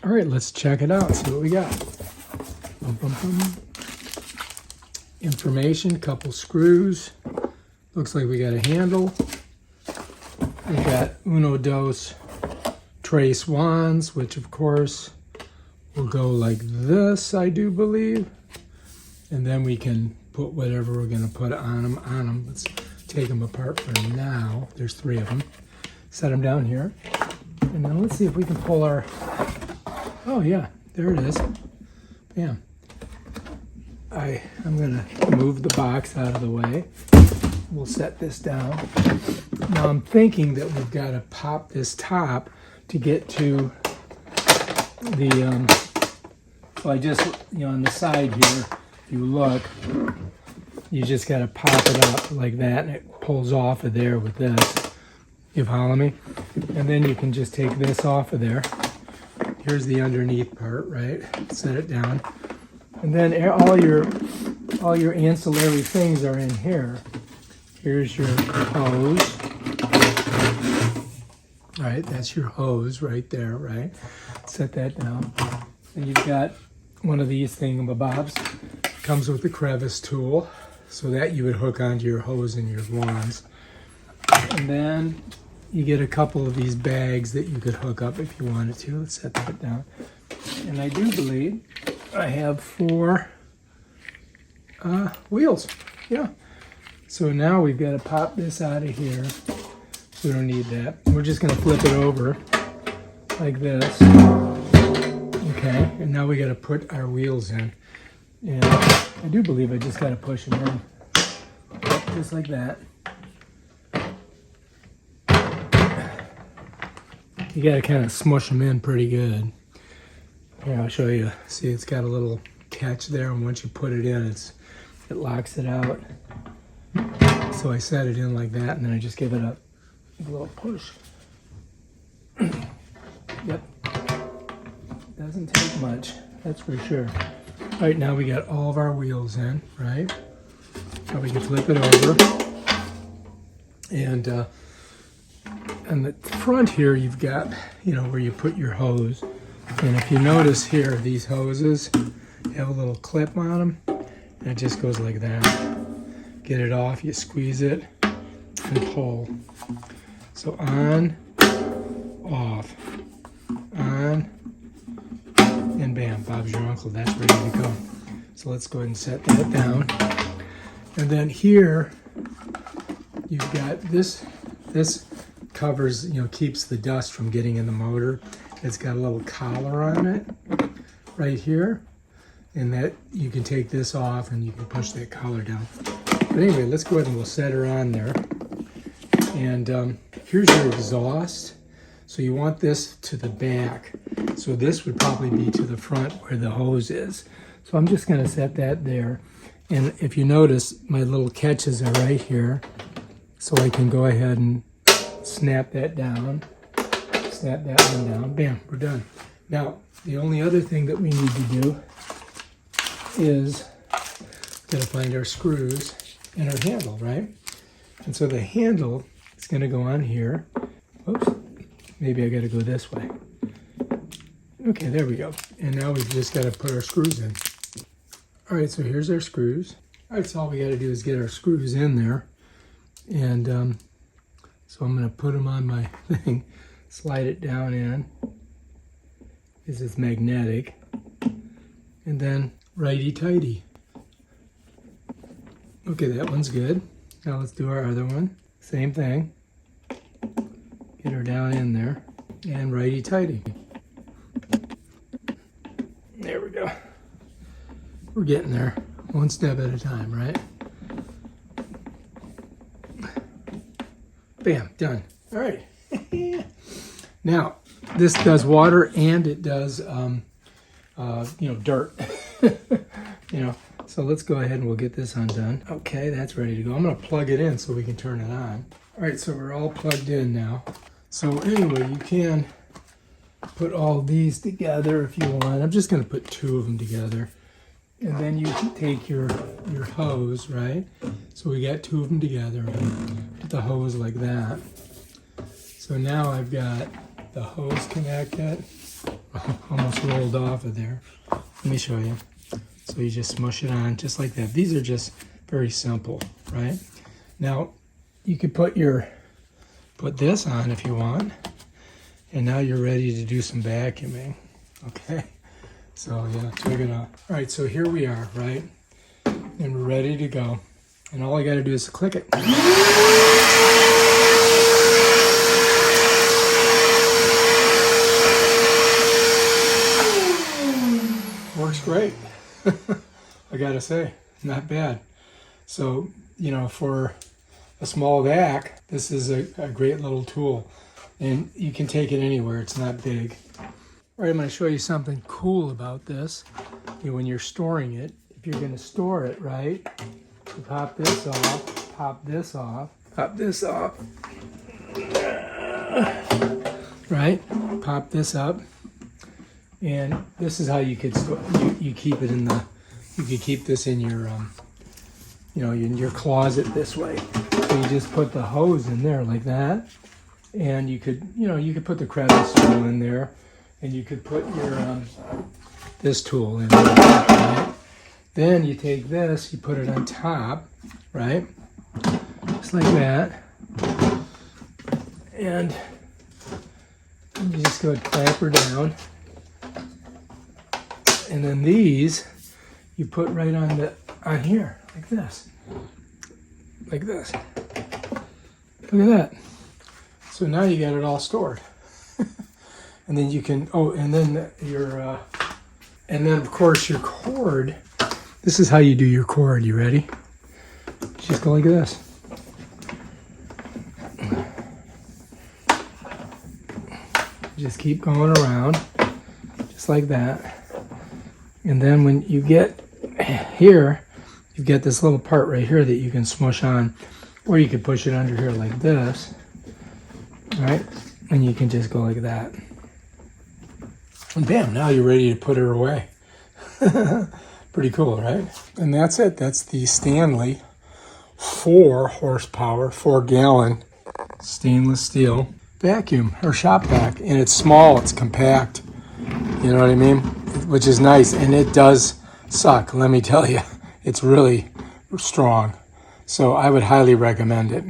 All right, let's check it out, see what we got. Bum, bum, bum. Information, couple screws. Looks like we got a handle. We got uno, dos, tres wands, which of course will go like this, I do believe. And then we can put whatever we're gonna put on them. Let's take them apart for now. There's 3 of them. Set them down here. And then let's see if we can pull our, oh yeah, there it is. Bam. I'm gonna move the box out of the way. We'll set this down. Now I'm thinking that we've got to pop this top to get to the, well, I just, on the side here, if you look, you just got to pop it up like that and it pulls off of there with this. You follow me? And then you can just take this off of there. Here's the underneath part, right? Set it down. And then all your ancillary things are in here. Here's your hose. All right, that's your hose right there, right? Set that down. And you've got one of these thingamabobs. Comes with the crevice tool, so that you would hook onto your hose and your wands. And then you get a couple of these bags that you could hook up if you wanted to. Let's set that down. And I do believe I have 4 wheels. Yeah. So now we've got to pop this out of here. We don't need that. We're just going to flip it over like this. Okay. And now we got to put our wheels in. And I do believe I just got to push them in. Just like that. You got to kind of smush them in pretty good. Here, I'll show you. See, it's got a little catch there, and once you put it in, it locks it out. So I set it in like that, and then I just give it a little push. Yep. Doesn't take much, that's for sure. All right, now we got all of our wheels in, right? Now we can flip it over. And on the front here, you've got, where you put your hose. And if you notice here, these hoses have a little clip on them, and it just goes like that. Get it off, you squeeze it, and pull. So on, off, on, and bam, Bob's your uncle. That's ready to go. So let's go ahead and set that down. And then here, you've got this covers, keeps the dust from getting in the motor. It's got a little collar on it right here, and that you can take this off and you can push that collar down. But anyway, let's go ahead and we'll set her on there. And here's your exhaust. So you want this to the back. So this would probably be to the front where the hose is. So I'm just going to set that there. And if you notice, my little catches are right here. So I can go ahead and snap that down. Snap that one down. Bam, we're done. Now, the only other thing that we need to do is gotta find our screws and our handle, right? And so the handle is gonna go on here. Oops, maybe I gotta go this way. Okay, there we go. And now we've just gotta put our screws in. All right, so here's our screws. All right, so all we gotta do is get our screws in there. And so I'm gonna put them on my thing. Slide it down in, because it's magnetic, and then righty-tighty. Okay, that one's good. Now let's do our other one. Same thing. Get her down in there, and righty-tighty. There we go. We're getting there, one step at a time, right? Bam, done. All right. Now, this does water and it does, dirt. So let's go ahead and we'll get this undone. Okay, that's ready to go. I'm going to plug it in so we can turn it on. All right, so we're all plugged in now. So anyway, you can put all these together if you want. I'm just going to put 2 of them together. And then you can take your hose, right? So we got 2 of them together. Put the hose like that. So now I've got the hose connected. almost rolled off of there. Let me show you. So you just smush it on just like that. These are just very simple, right? Now you could put this on if you want, and now you're ready to do some vacuuming. Okay, so yeah, check it out. All right, so here we are, right? And we're ready to go. And all I got to do is click it. Works great. I gotta say, not bad. So, you know, for a small vac, this is a great little tool. And you can take it anywhere, it's not big. All right, I'm gonna show you something cool about this. You know, when you're storing it, if you're gonna store it, right? You pop this off, pop this off, pop this off. Right? Pop this up. And this is how you could store, you keep it in the, you could keep this in your, you know, in your closet this way. So you just put the hose in there like that, and you could, you know, you could put the crevice tool in there, and you could put your this tool in there. Right? Then you take this, you put it on top, right? Just like that, and you just go clamp her down. And then these you put right on here, like this. Like this. Look at that. So now you got it all stored. And then you can, oh, and then your, and then of course your cord, this is how you do your cord. You ready? Just go like this. Just keep going around, just like that. And then when you get here, you get this little part right here that you can smush on, or you could push it under here like this, right? And you can just go like that. And bam, now you're ready to put her away. Pretty cool, right? And that's it. That's the Stanley 4 horsepower, 4-gallon stainless steel vacuum or shop vac. And it's small, it's compact. You know what I mean? Which is nice, and it does suck, let me tell you. It's really strong. So I would highly recommend it.